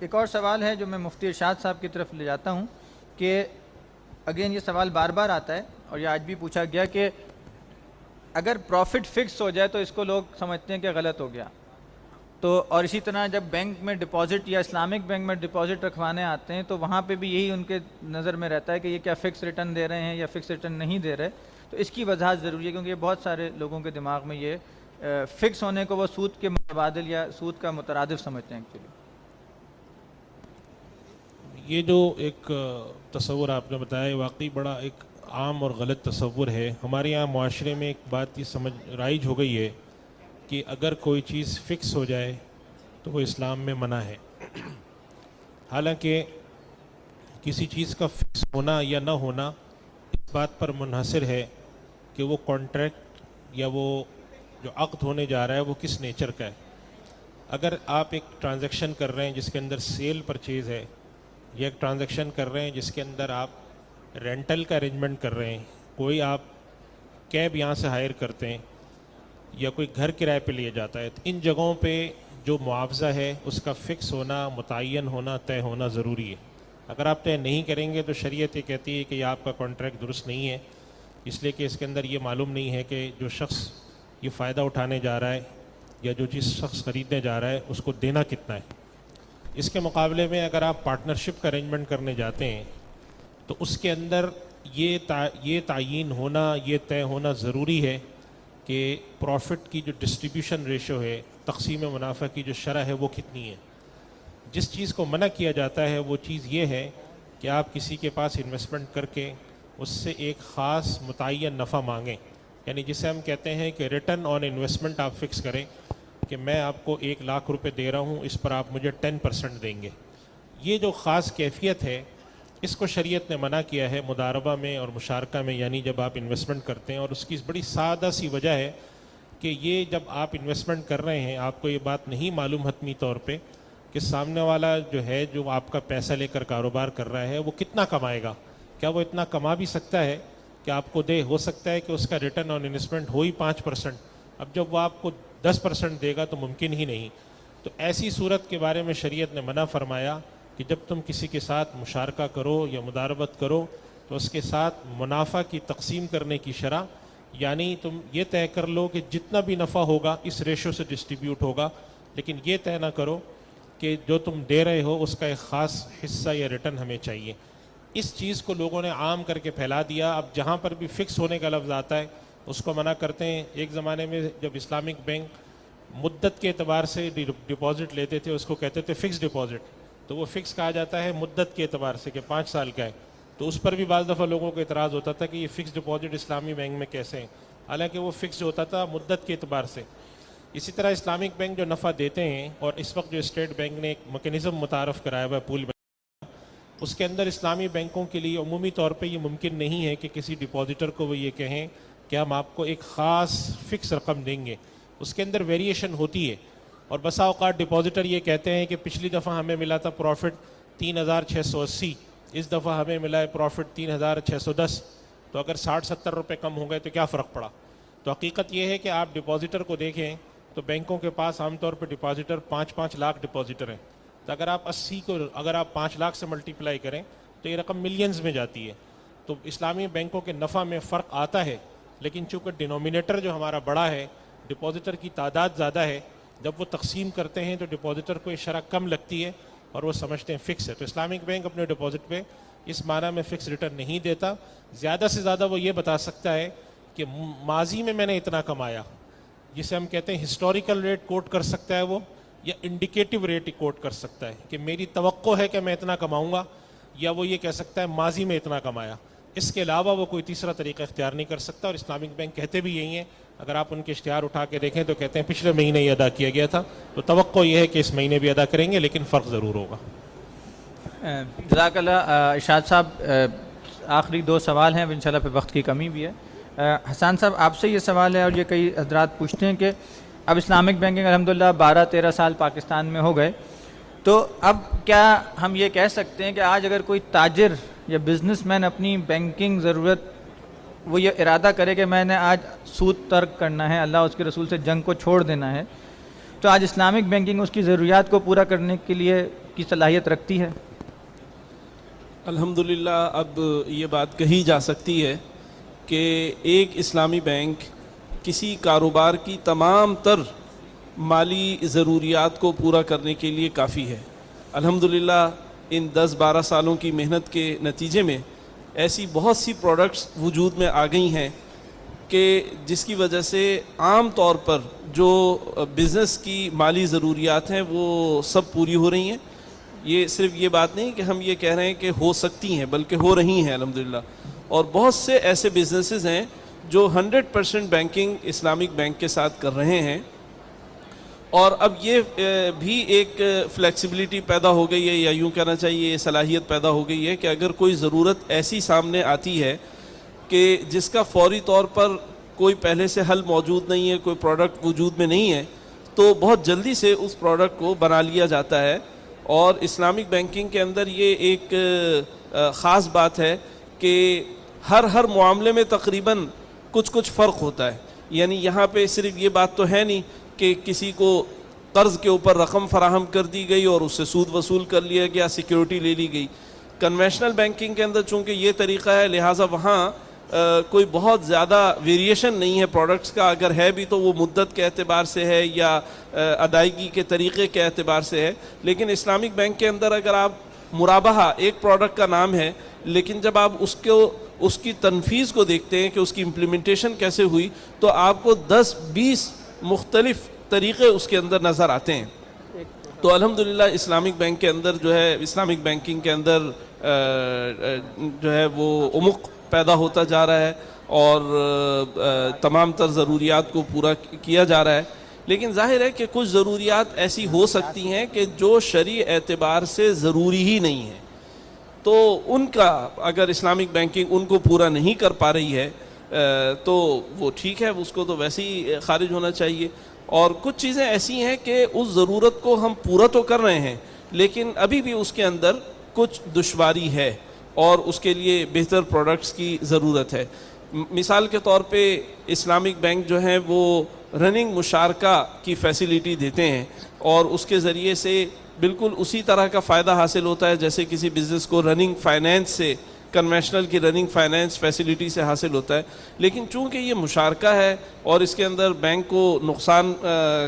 ایک اور سوال ہے جو میں مفتی ارشاد صاحب کی طرف لے جاتا ہوں کہ اگین یہ سوال بار بار آتا ہے اور یہ آج بھی پوچھا گیا کہ اگر پروفٹ فکس ہو جائے تو اس کو لوگ سمجھتے ہیں کہ غلط ہو گیا، تو اور اسی طرح جب بینک میں ڈپازٹ یا اسلامک بینک میں ڈپازٹ رکھوانے آتے ہیں تو وہاں پہ بھی یہی ان کے نظر میں رہتا ہے کہ یہ کیا فکس ریٹرن دے رہے ہیں یا فکس ریٹرن نہیں دے رہے. تو اس کی وضاحت ضروری ہے کیونکہ یہ بہت سارے لوگوں کے دماغ میں یہ فکس ہونے کو وہ سود کے متبادل یا سود کا مترادف سمجھتے ہیں ایکچولی. یہ جو ایک تصور آپ نے بتایا واقعی بڑا ایک عام اور غلط تصور ہے. ہمارے یہاں معاشرے میں ایک بات یہ رائج ہو گئی ہے کہ اگر کوئی چیز فکس ہو جائے تو وہ اسلام میں منع ہے. حالانکہ کسی چیز کا فکس ہونا یا نہ ہونا اس بات پر منحصر ہے کہ وہ کانٹریکٹ یا وہ جو عقد ہونے جا رہا ہے وہ کس نیچر کا ہے. اگر آپ ایک ٹرانزیکشن کر رہے ہیں جس کے اندر سیل پرچیز ہے، یا ایک ٹرانزیکشن کر رہے ہیں جس کے اندر آپ رینٹل کا ارینجمنٹ کر رہے ہیں، کوئی آپ کیب یہاں سے ہائر کرتے ہیں یا کوئی گھر کرائے پہ لیا جاتا ہے، تو ان جگہوں پہ جو معاوضہ ہے اس کا فکس ہونا، متعین ہونا، طے ہونا ضروری ہے. اگر آپ طے نہیں کریں گے تو شریعت یہ کہتی ہے کہ یہ آپ کا کانٹریکٹ درست نہیں ہے، اس لیے کہ اس کے اندر یہ معلوم نہیں ہے کہ جو شخص یہ فائدہ اٹھانے جا رہا ہے یا جو چیز شخص خریدنے جا رہا ہے اس کو دینا کتنا ہے. اس کے مقابلے میں اگر آپ پارٹنرشپ کا ارینجمنٹ کرنے جاتے ہیں تو اس کے اندر یہ تعیین ہونا، یہ طے ہونا ضروری ہے کہ پروفٹ کی جو ڈسٹریبیوشن ریشو ہے، تقسیم منافع کی جو شرح ہے وہ کتنی ہے. جس چیز کو منع کیا جاتا ہے وہ چیز یہ ہے کہ آپ کسی کے پاس انویسٹمنٹ کر کے اس سے ایک خاص متعین نفع مانگیں، یعنی جسے ہم کہتے ہیں کہ ریٹرن آن انویسٹمنٹ آپ فکس کریں کہ میں آپ کو 1 لاکھ روپے دے رہا ہوں، اس پر آپ مجھے 10% دیں گے. یہ جو خاص کیفیت ہے اس کو شریعت نے منع کیا ہے مضاربہ میں اور مشارکہ میں، یعنی جب آپ انویسٹمنٹ کرتے ہیں. اور اس کی بڑی سادہ سی وجہ ہے کہ یہ جب آپ انویسٹمنٹ کر رہے ہیں آپ کو یہ بات نہیں معلوم حتمی طور پہ کہ سامنے والا جو ہے جو آپ کا پیسہ لے کر کاروبار کر رہا ہے وہ کتنا کمائے گا. کیا وہ اتنا کما بھی سکتا ہے کہ آپ کو دے؟ ہو سکتا ہے کہ اس کا ریٹرن آن انویسٹمنٹ ہو ہی 5%. اب جب وہ آپ کو 10% دے گا تو ممکن ہی نہیں. تو ایسی صورت کے بارے میں شریعت نے منع فرمایا کہ جب تم کسی کے ساتھ مشارکہ کرو یا مضاربت کرو تو اس کے ساتھ منافع کی تقسیم کرنے کی شرح، یعنی تم یہ طے کر لو کہ جتنا بھی نفع ہوگا اس ریشو سے ڈسٹریبیوٹ ہوگا، لیکن یہ طے نہ کرو کہ جو تم دے رہے ہو اس کا ایک خاص حصہ یا ریٹرن ہمیں چاہیے. اس چیز کو لوگوں نے عام کر کے پھیلا دیا. اب جہاں پر بھی فکس ہونے کا لفظ آتا ہے اس کو منع کرتے ہیں. ایک زمانے میں جب اسلامک بینک مدت کے اعتبار سے ڈپازٹ لیتے تھے اس کو کہتے تھے فکس ڈپازٹ، تو وہ فکس کہا جاتا ہے مدت کے اعتبار سے کہ 5 سال کا ہے. تو اس پر بھی بعض دفعہ لوگوں کو اعتراض ہوتا تھا کہ یہ فکس ڈپازٹ اسلامی بینک میں کیسے ہیں، حالانکہ وہ فکس ہوتا تھا مدت کے اعتبار سے. اسی طرح اسلامک بینک جو نفع دیتے ہیں، اور اس وقت جو اسٹیٹ بینک نے ایک میکینزم متعارف کرایا ہوا ہے پول، اس کے اندر اسلامی بینکوں کے لیے عمومی طور پہ یہ ممکن نہیں ہے کہ کسی ڈپازیٹر کو وہ یہ کہیں کہ ہم آپ کو ایک خاص فکس رقم دیں گے. اس کے اندر ویریشن ہوتی ہے، اور بسا اوقات ڈپازیٹر یہ کہتے ہیں کہ پچھلی دفعہ ہمیں ملا تھا پروفٹ 3680، اس دفعہ ہمیں ملا ہے پروفٹ 3610، تو اگر 60-70 روپے کم ہو گئے تو کیا فرق پڑا. تو حقیقت یہ ہے کہ آپ ڈپازیٹر کو دیکھیں تو بینکوں کے پاس عام طور پہ ڈپازیٹر 5-5 لاکھ ڈپازیٹر ہیں. تو اگر آپ 80 کو اگر آپ 5 لاکھ سے ملٹیپلائی کریں تو یہ رقم ملینز میں جاتی ہے. تو اسلامی بینکوں کے نفع میں فرق آتا ہے، لیکن چونکہ ڈینومینیٹر جو ہمارا بڑا ہے، ڈپازیٹر کی تعداد زیادہ ہے، جب وہ تقسیم کرتے ہیں تو ڈپازیٹر کو یہ شرح کم لگتی ہے اور وہ سمجھتے ہیں فکس ہے. تو اسلامک بینک اپنے ڈپازٹ پہ اس معنی میں فکس ریٹرن نہیں دیتا. زیادہ سے زیادہ وہ یہ بتا سکتا ہے کہ ماضی میں میں نے اتنا کمایا، جسے ہم کہتے ہیں ہسٹوریکل ریٹ کوٹ کر سکتا ہے وہ، یا انڈیکیٹو ریٹ کوٹ کر سکتا ہے کہ میری توقع ہے کہ میں اتنا کماؤں گا، یا وہ یہ کہہ سکتا ہے ماضی میں اتنا کمایا. اس کے علاوہ وہ کوئی تیسرا طریقہ اختیار نہیں کر سکتا. اور اسلامک بینک کہتے بھی یہی ہیں، اگر آپ ان کے اشتہار اٹھا کے دیکھیں تو کہتے ہیں پچھلے مہینے یہ ادا کیا گیا تھا، تو توقع یہ ہے کہ اس مہینے بھی ادا کریں گے، لیکن فرق ضرور ہوگا. جزاک اللہ. ارشاد صاحب آخری 2 سوال ہیں، انشاءاللہ پہ وقت کی کمی بھی ہے. حسان صاحب آپ سے یہ سوال ہے، اور یہ کئی حضرات پوچھتے ہیں کہ اب اسلامک بینکنگ الحمدللہ 12-13 سال پاکستان میں ہو گئے، تو اب کیا ہم یہ کہہ سکتے ہیں کہ آج اگر کوئی تاجر یا بزنس مین اپنی بینکنگ ضرورت وہ یہ ارادہ کرے کہ میں نے آج سود ترک کرنا ہے، اللہ اس کے رسول سے جنگ کو چھوڑ دینا ہے، تو آج اسلامک بینکنگ اس کی ضروریات کو پورا کرنے کے لیے کی صلاحیت رکھتی ہے؟ الحمدللہ اب یہ بات کہی جا سکتی ہے کہ ایک اسلامی بینک کسی کاروبار کی تمام تر مالی ضروریات کو پورا کرنے کے لیے کافی ہے۔ الحمدللہ ان 10-12 سالوں کی محنت کے نتیجے میں ایسی بہت سی پروڈکٹس وجود میں آ گئی ہیں کہ جس کی وجہ سے عام طور پر جو بزنس کی مالی ضروریات ہیں وہ سب پوری ہو رہی ہیں۔ یہ صرف یہ بات نہیں کہ ہم یہ کہہ رہے ہیں کہ ہو سکتی ہیں، بلکہ ہو رہی ہیں الحمدللہ۔ اور بہت سے ایسے بزنسز ہیں جو 100% بینکنگ اسلامک بینک کے ساتھ کر رہے ہیں، اور اب یہ بھی ایک فلیکسیبلٹی پیدا ہو گئی ہے، یا یوں کہنا چاہیے یہ صلاحیت پیدا ہو گئی ہے کہ اگر کوئی ضرورت ایسی سامنے آتی ہے کہ جس کا فوری طور پر کوئی پہلے سے حل موجود نہیں ہے، کوئی پروڈکٹ وجود میں نہیں ہے، تو بہت جلدی سے اس پروڈکٹ کو بنا لیا جاتا ہے۔ اور اسلامک بینکنگ کے اندر یہ ایک خاص بات ہے کہ ہر معاملے میں تقریباً کچھ فرق ہوتا ہے۔ یعنی یہاں پہ صرف یہ بات تو ہے نہیں کہ کسی کو قرض کے اوپر رقم فراہم کر دی گئی اور اس سے سود وصول کر لیا گیا، سیکیورٹی لے لی گئی۔ کنونشنل بینکنگ کے اندر چونکہ یہ طریقہ ہے، لہٰذا وہاں کوئی بہت زیادہ ویریشن نہیں ہے پروڈکٹس کا، اگر ہے بھی تو وہ مدت کے اعتبار سے ہے یا ادائیگی کے طریقے کے اعتبار سے ہے۔ لیکن اسلامک بینک کے اندر اگر آپ مرابحہ ایک پروڈکٹ کا نام ہے، لیکن جب آپ اس کی تنفیذ کو دیکھتے ہیں کہ اس کی امپلیمنٹیشن کیسے ہوئی، تو آپ کو 10-20 مختلف طریقے اس کے اندر نظر آتے ہیں۔ تو الحمدللہ اسلامک بینک کے اندر جو ہے، اسلامک بینکنگ کے اندر جو ہے وہ عمق پیدا ہوتا جا رہا ہے اور تمام تر ضروریات کو پورا کیا جا رہا ہے۔ لیکن ظاہر ہے کہ کچھ ضروریات ایسی ہو سکتی ہیں کہ جو شرعی اعتبار سے ضروری ہی نہیں ہیں، تو ان کا اگر اسلامک بینکنگ ان کو پورا نہیں کر پا رہی ہے تو وہ ٹھیک ہے، اس کو تو ویسے ہی خارج ہونا چاہیے۔ اور کچھ چیزیں ایسی ہیں کہ اس ضرورت کو ہم پورا تو کر رہے ہیں، لیکن ابھی بھی اس کے اندر کچھ دشواری ہے اور اس کے لیے بہتر پروڈکٹس کی ضرورت ہے۔ مثال کے طور پہ اسلامک بینک جو ہیں وہ رننگ مشارکہ کی فیسیلیٹی دیتے ہیں، اور اس کے ذریعے سے بالکل اسی طرح کا فائدہ حاصل ہوتا ہے جیسے کسی بزنس کو رننگ فائنینس سے، کنونشنل کی رننگ فائنینس فیسیلیٹی سے حاصل ہوتا ہے۔ لیکن چونکہ یہ مشارکہ ہے اور اس کے اندر بینک کو نقصان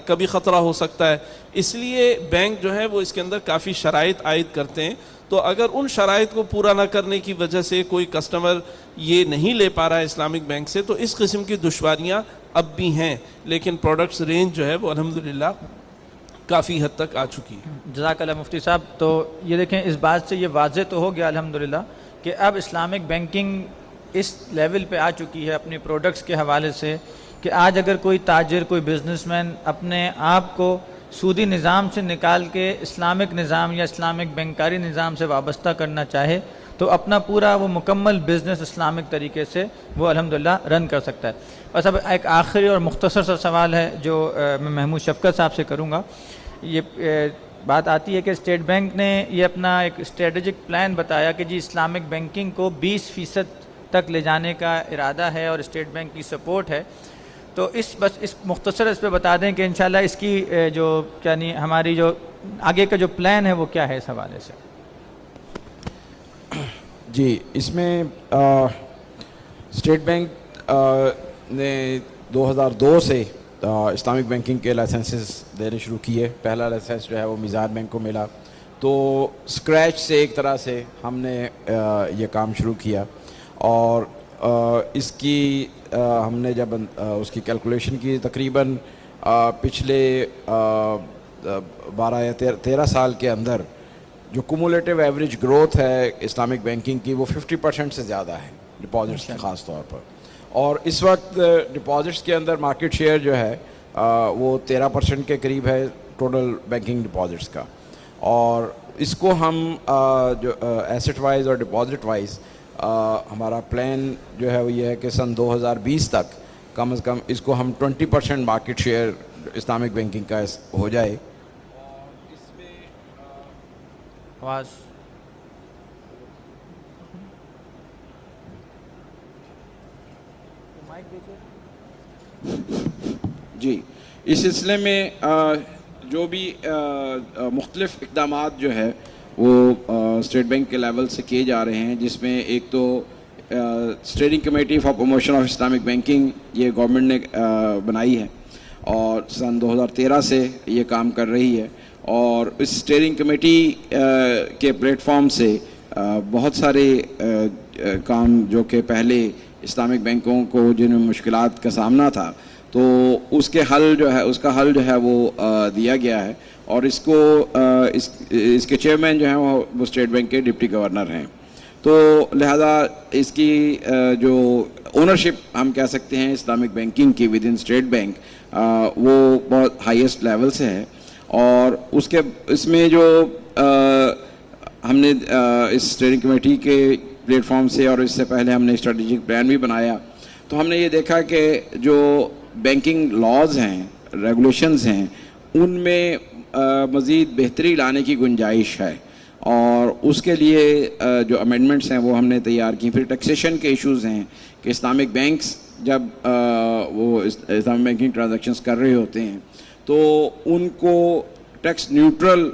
کا بھی خطرہ ہو سکتا ہے، اس لیے بینک جو ہے وہ اس کے اندر کافی شرائط عائد کرتے ہیں۔ تو اگر ان شرائط کو پورا نہ کرنے کی وجہ سے کوئی کسٹمر یہ نہیں لے پا رہا ہے اسلامک بینک سے، تو اس قسم کی دشواریاں اب بھی ہیں، لیکن پروڈکٹس رینج جو ہے وہ الحمدللہ کافی حد تک آ چکی ہے۔ جزاک اللہ مفتی صاحب۔ تو یہ دیکھیں، اس بات سے یہ واضح تو ہو گیا الحمدللہ کہ اب اسلامک بینکنگ اس لیول پہ آ چکی ہے اپنی پروڈکٹس کے حوالے سے کہ آج اگر کوئی تاجر، کوئی بزنس مین اپنے آپ کو سودی نظام سے نکال کے اسلامک نظام یا اسلامک بینکاری نظام سے وابستہ کرنا چاہے تو اپنا پورا وہ مکمل بزنس اسلامک طریقے سے وہ الحمدللہ رن کر سکتا ہے۔ بس اب ایک آخری اور مختصر سا سوال ہے جو میں محمود شفقت صاحب سے کروں گا۔ یہ بات آتی ہے کہ اسٹیٹ بینک نے یہ اپنا ایک اسٹریٹجک پلان بتایا کہ جی اسلامک بینکنگ کو 20% تک لے جانے کا ارادہ ہے اور اسٹیٹ بینک کی سپورٹ ہے، تو اس مختصر اس پہ بتا دیں کہ انشاءاللہ اس کی جو یعنی ہماری جو آگے کا جو پلان ہے وہ کیا ہے اس حوالے سے۔ جی، اس میں اسٹیٹ بینک نے 2002 سے اسلامک بینکنگ کے لائسنسز دینے شروع کیے۔ پہلا لائسنس جو ہے وہ میزان بینک کو ملا، تو اسکریچ سے ایک طرح سے ہم نے یہ کام شروع کیا، اور اس کی ہم نے جب اس کی کیلکولیشن کی تقریباً پچھلے 12 یا 13 سال کے اندر جو کمولیٹیو ایوریج گروتھ ہے اسلامک بینکنگ کی وہ 50% سے زیادہ ہے ڈپازٹس کی خاص طور پر، اور اس وقت ڈپازٹس کے اندر مارکیٹ شیئر جو ہے وہ 13% کے قریب ہے ٹوٹل بینکنگ ڈپازٹس کا، اور اس کو ہم جو ایسٹ وائز اور ڈپازٹ وائز ہمارا پلان جو ہے وہ یہ ہے کہ سن 2020 تک کم از کم اس کو ہم 20% مارکیٹ شیئر اسلامک بینکنگ کا ہو جائے۔ آواز جی، اس سلسلے میں جو بھی مختلف اقدامات جو ہے وہ اسٹیٹ بینک کے لیول سے کیے جا رہے ہیں، جس میں ایک تو steering committee for promotion of Islamic banking یہ گورنمنٹ نے بنائی ہے، اور سن 2013 سے یہ کام کر رہی ہے، اور اس اسٹیئرنگ کمیٹی کے پلیٹ فارم سے بہت سارے کام جو کہ پہلے اسلامک بینکوں کو جن مشکلات کا سامنا تھا تو اس کے حل جو ہے اس کا حل جو ہے وہ دیا گیا ہے، اور اس کو اس کے چیئرمین جو ہیں وہ اسٹیٹ بینک کے ڈپٹی گورنر ہیں، تو لہذا اس کی جو اونرشپ ہم کہہ سکتے ہیں اسلامک بینکنگ کی ود ان اسٹیٹ بینک وہ بہت ہائیسٹ لیول سے ہے، اور اس میں جو ہم نے اس اسٹیئرنگ کمیٹی کے پلیٹ فارم سے اور اس سے پہلے ہم نے اسٹریٹجک پلان بھی بنایا، تو ہم نے یہ دیکھا کہ جو بینکنگ لاز ہیں، ریگولیشنز ہیں، ان میں مزید بہتری لانے کی گنجائش ہے، اور اس کے لیے جو امینڈمنٹس ہیں وہ ہم نے تیار کی۔ پھر ٹیکسیشن کے ایشوز ہیں کہ اسلامک بینکس جب وہ اسلامک بینکنگ ٹرانزیکشنز کر رہے ہوتے ہیں تو ان کو ٹیکس نیوٹرل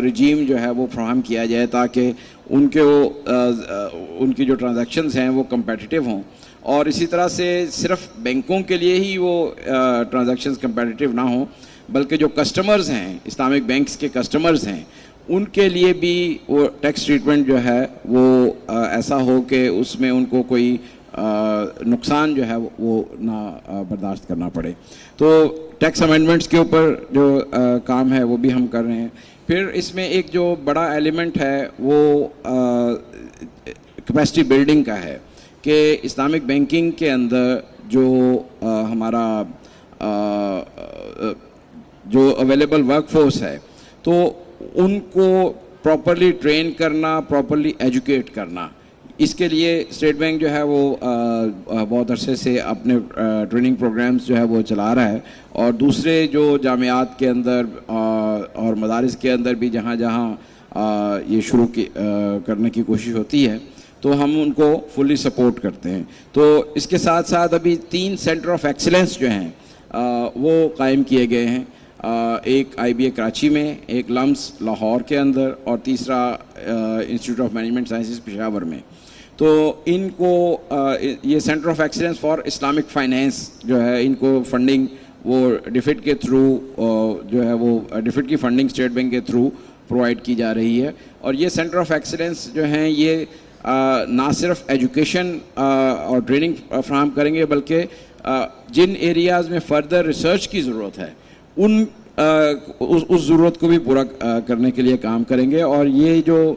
رجیم جو ہے وہ فراہم کیا جائے تاکہ ان کی جو ٹرانزیکشنز ہیں وہ کمپیٹیٹیو ہوں، اور اسی طرح سے صرف بینکوں کے لیے ہی وہ ٹرانزیکشنز کمپیٹیٹیو نہ ہوں بلکہ جو کسٹمرز ہیں اسلامک بینکس کے کسٹمرز ہیں ان کے لیے بھی وہ ٹیکس ٹریٹمنٹ جو ہے وہ ایسا ہو کہ اس میں ان کو کوئی نقصان جو ہے وہ نہ برداشت کرنا پڑے۔ تو ٹیکس امینڈمنٹس کے اوپر جو کام ہے وہ بھی ہم کر رہے ہیں۔ پھر اس میں ایک جو بڑا ایلیمنٹ ہے وہ کیپیسٹی بلڈنگ کا ہے کہ اسلامک بینکنگ کے اندر جو ہمارا جو اویلیبل ورک فورس ہے تو ان کو پراپرلی ٹرین کرنا، پراپرلی ایجوکیٹ کرنا، اس کے لیے اسٹیٹ بینک جو ہے وہ بہت عرصے سے اپنے ٹریننگ پروگرامز جو ہے وہ چلا رہا ہے، اور دوسرے جو جامعات کے اندر اور مدارس کے اندر بھی جہاں جہاں یہ شروع کرنے کی کوشش ہوتی ہے تو ہم ان کو فلی سپورٹ کرتے ہیں۔ تو اس کے ساتھ ساتھ ابھی 3 سینٹر آف ایکسلنس جو ہیں وہ قائم کیے گئے ہیں، ایک IBA کراچی میں، ایک لمس لاہور کے اندر، اور تیسرا institute of management sciences Peshawar میں۔ تو ان کو یہ centre of excellence for Islamic finance جو ہے ان کو فنڈنگ وہ ڈیفٹ کے تھرو جو ہے وہ ڈیفٹ کی فنڈنگ اسٹیٹ بینک کے تھرو پرووائڈ کی جا رہی ہے، اور یہ سینٹر آف ایکسلنس جو ہیں یہ نہ صرف ایجوکیشن اور ٹریننگ فراہم کریں گے بلکہ جن ایریاز میں فردر ریسرچ کی ضرورت ہے اس ضرورت کو بھی پورا کرنے کے لیے کام کریں گے۔ اور یہ جو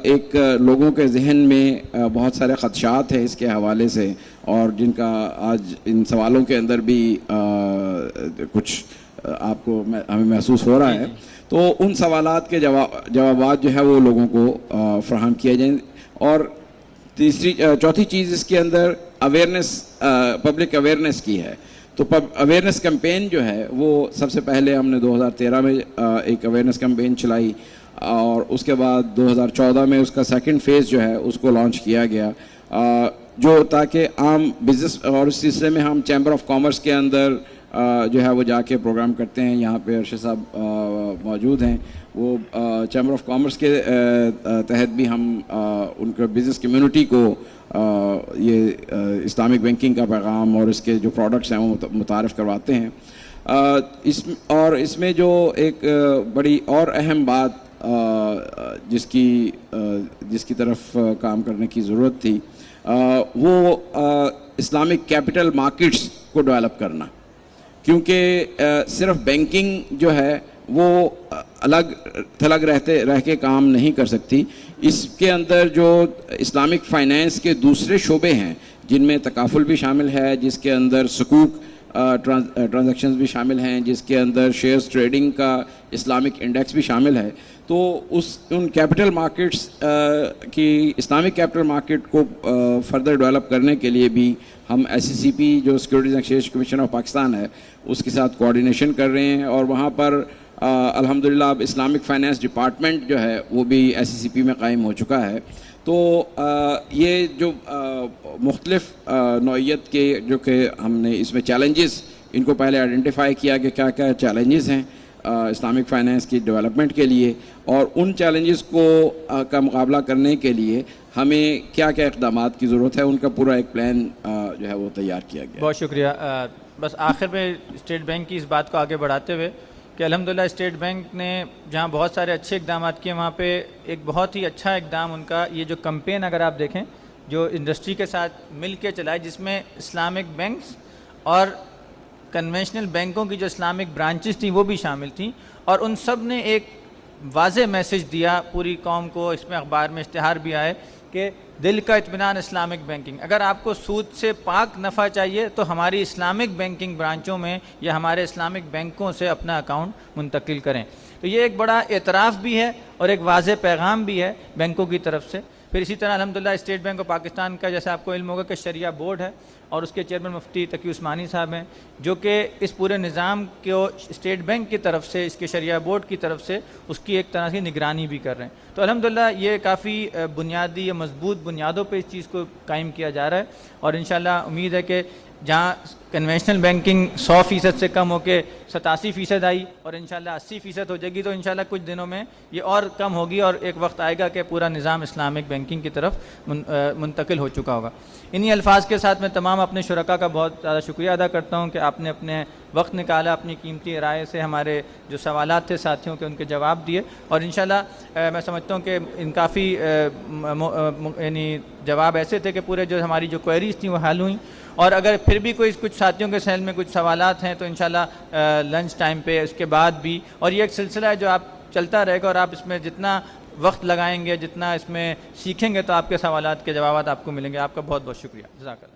ایک لوگوں کے ذہن میں بہت سارے خدشات ہیں اس کے حوالے سے، اور جن کا آج ان سوالوں کے اندر بھی کچھ آپ کو ہمیں محسوس ہو رہا ہے، تو ان سوالات کے جوابات جو ہے وہ لوگوں کو فراہم کیے جائیں۔ اور چوتھی چیز اس کے اندر اویئرنیس، پبلک اویئرنیس کی ہے۔ تو اویئرنیس کیمپین جو ہے وہ سب سے پہلے ہم نے 2013 میں ایک اویئرنیس کیمپین چلائی، اور اس کے بعد 2014 میں اس کا سیکنڈ فیز جو ہے اس کو لانچ کیا گیا، جو تاکہ عام بزنس، اور اس سلسلے میں ہم چیمبر آف کامرس کے اندر جو ہے وہ جا کے پروگرام کرتے ہیں۔ یہاں پہ ارشد صاحب موجود ہیں، وہ چیمبر آف کامرس کے تحت بھی ہم ان کا بزنس کمیونٹی کو یہ اسلامک بینکنگ کا پیغام اور اس کے جو پروڈکٹس ہیں وہ متعارف کرواتے ہیں۔ اس میں جو ایک بڑی اور اہم بات جس کی طرف کام کرنے کی ضرورت تھی وہ اسلامک کیپٹل مارکیٹس کو ڈیولپ کرنا، کیونکہ صرف بینکنگ جو ہے وہ الگ تھلگ رہ کے کام نہیں کر سکتی۔ اس کے اندر جو اسلامک فائنینس کے دوسرے شعبے ہیں جن میں تکافل بھی شامل ہے، جس کے اندر سکوک ٹرانزیکشنز بھی شامل ہیں، جس کے اندر شیئرز ٹریڈنگ کا اسلامک انڈیکس بھی شامل ہے، تو ان کیپٹل مارکیٹس کی اسلامک کیپٹل مارکیٹ کو فردر ڈیولپ کرنے کے لیے بھی ہم SCCP جو securities exchange commission of Pakistan ہے اس کے ساتھ کوآرڈینیشن کر رہے ہیں، اور وہاں پر الحمدللہ اب اسلامک فائنینس ڈپارٹمنٹ جو ہے وہ بھی SCCP میں قائم ہو چکا ہے۔ تو یہ جو مختلف نوعیت کے جو کہ ہم نے اس میں چیلنجز ان کو پہلے آئیڈینٹیفائی کیا کہ کیا کیا چیلنجز ہیں اسلامک فائنینس کی ڈیولپمنٹ کے لیے، اور ان چیلنجز کا مقابلہ کرنے کے لیے ہمیں کیا کیا اقدامات کی ضرورت ہے، ان کا پورا ایک پلان جو ہے وہ تیار کیا گیا۔ بہت شکریہ بس آخر میں اسٹیٹ بینک کی اس بات کو آگے بڑھاتے ہوئے کہ الحمدللہ اسٹیٹ بینک نے جہاں بہت سارے اچھے اقدامات کیے وہاں پہ ایک بہت ہی اچھا اقدام ان کا یہ جو کمپین اگر آپ دیکھیں جو انڈسٹری کے ساتھ مل کے چلائے، جس میں اسلامک بینکس اور کنونشنل بینکوں کی جو اسلامک برانچز تھیں وہ بھی شامل تھیں، اور ان سب نے ایک واضح میسج دیا پوری قوم کو، اس میں اخبار میں اشتہار بھی آئے کہ دل کا اطمینان اسلامک بینکنگ، اگر آپ کو سود سے پاک نفع چاہیے تو ہماری اسلامک بینکنگ برانچوں میں یا ہمارے اسلامک بینکوں سے اپنا اکاؤنٹ منتقل کریں۔ تو یہ ایک بڑا اعتراف بھی ہے اور ایک واضح پیغام بھی ہے بینکوں کی طرف سے۔ پھر اسی طرح الحمدللہ اسٹیٹ بینک آف پاکستان کا جیسے آپ کو علم ہوگا کہ شریعہ بورڈ ہے، اور اس کے چیئرمین مفتی تقی عثمانی صاحب ہیں، جو کہ اس پورے نظام کو اسٹیٹ بینک کی طرف سے، اس کے شریعہ بورڈ کی طرف سے اس کی ایک طرح سے نگرانی بھی کر رہے ہیں۔ تو الحمدللہ یہ کافی بنیادی یا مضبوط بنیادوں پہ اس چیز کو قائم کیا جا رہا ہے، اور انشاءاللہ امید ہے کہ جہاں کنونشنل بینکنگ 100% سے کم ہو کے 87% آئی اور انشاءاللہ 80% ہو جائے گی، تو انشاءاللہ کچھ دنوں میں یہ اور کم ہوگی اور ایک وقت آئے گا کہ پورا نظام اسلامک بینکنگ کی طرف منتقل ہو چکا ہوگا۔ انہی الفاظ کے ساتھ میں تمام اپنے شرکاء کا بہت زیادہ شکریہ ادا کرتا ہوں کہ آپ نے اپنے وقت نکالا، اپنی قیمتی رائے سے ہمارے جو سوالات تھے ساتھیوں کے ان کے جواب دیے، اور انشاءاللہ میں سمجھتا ہوں کہ ان کافی یعنی جواب ایسے تھے کہ پورے جو ہماری جو کوئریز تھیں وہ حل ہوئیں، اور اگر پھر بھی کوئی کچھ ساتھیوں کے ذہن میں کچھ سوالات ہیں تو انشاءاللہ لنچ ٹائم پہ اس کے بعد بھی، اور یہ ایک سلسلہ ہے جو آپ چلتا رہے گا، اور آپ اس میں جتنا وقت لگائیں گے، جتنا اس میں سیکھیں گے، تو آپ کے سوالات کے جوابات آپ کو ملیں گے۔ آپ کا بہت بہت شکریہ، جزاک اللہ۔